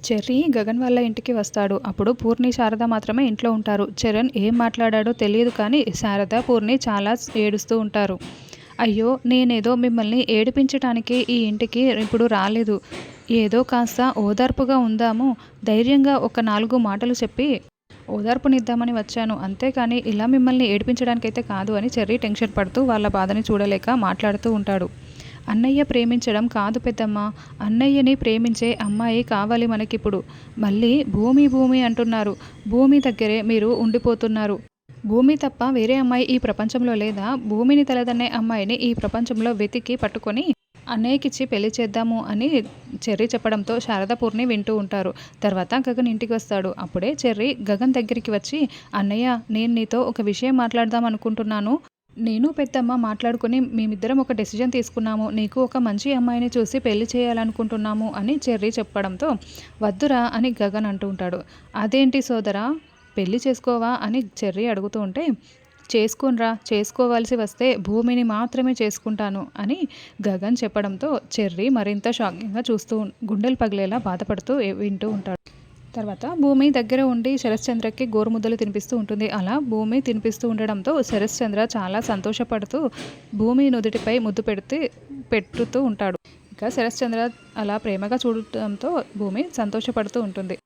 Cherry Gagan వాళ్ళ ఇంటికి వస్తాడు. అప్పుడు పూర్ణి, శారద మాత్రమే ఇంట్లో ఉంటారు. చరణ్ ఏం మాట్లాడాడో తెలియదు కానీ శారద, పూర్ణి చాలా ఏడుస్తూ ఉంటారు. అయ్యో, నేనేదో మిమ్మల్ని ఏడిపించటానికి ఈ ఇంటికి ఇప్పుడు రాలేదు. ఏదో కాస్త ఓదార్పుగా ఉందాము, ధైర్యంగా ఒక 4 మాటలు చెప్పి ఓదార్పునిద్దామని వచ్చాను. అంతేకాని ఇలా మిమ్మల్ని ఏడిపించడానికైతే కాదు అని చెర్రీ టెన్షన్ పడుతూ వాళ్ళ బాధని చూడలేక మాట్లాడుతూ ఉంటాడు. అన్నయ్య ప్రేమించడం కాదు పెద్దమ్మ, అన్నయ్యని ప్రేమించే అమ్మాయి కావాలి మనకిప్పుడు. మళ్ళీ భూమి భూమి అంటున్నారు. భూమి దగ్గరే మీరు ఉండిపోతున్నారు. భూమి తప్ప వేరే అమ్మాయి ఈ ప్రపంచంలో లేదా? భూమిని తలదన్నే అమ్మాయిని ఈ ప్రపంచంలో వెతికి పట్టుకొని అన్నయ్యకిచ్చి పెళ్లి చేద్దాము అని చెర్రీ చెప్పడంతో శారద, పూర్ణి వింటూ ఉంటారు. తర్వాత గగన్ ఇంటికి వస్తాడు. అప్పుడే చెర్రీ గగన్ దగ్గరికి వచ్చి, అన్నయ్య, నేను నీతో ఒక విషయం మాట్లాడదాం అనుకుంటున్నాను. నేను పెద్దమ్మ మాట్లాడుకుని మేమిద్దరం ఒక డెసిజన్ తీసుకున్నాము. నీకు ఒక మంచి అమ్మాయిని చూసి పెళ్లి చేయాలనుకుంటున్నాము అని చెర్రీ చెప్పడంతో, వద్దురా అని గగన్ అంటూ ఉంటాడు. అదేంటి సోదరా, పెళ్లి చేసుకోవా అని చెర్రీ అడుగుతూ ఉంటే, చేసుకోనరా, చేసుకోవాల్సి వస్తే భూమిని మాత్రమే చేసుకుంటాను అని గగన్ చెప్పడంతో చెర్రీ మరింత షాకింగ్గా చూస్తూ గుండెలు పగిలేలా బాధపడుతూ వింటూ ఉంటాడు. తర్వాత భూమి దగ్గర ఉండి శరశ్చంద్రకి గోరుముద్దలు తినిపిస్తూ ఉంటుంది. అలా భూమి తినిపిస్తూ ఉండడంతో శరశ్చంద్ర చాలా సంతోషపడుతూ భూమి నుదుటిపై ముద్దు పెట్టుతూ ఉంటాడు. ఇక శరశ్చంద్ర అలా ప్రేమగా చూడటంతో భూమి సంతోషపడుతూ ఉంటుంది.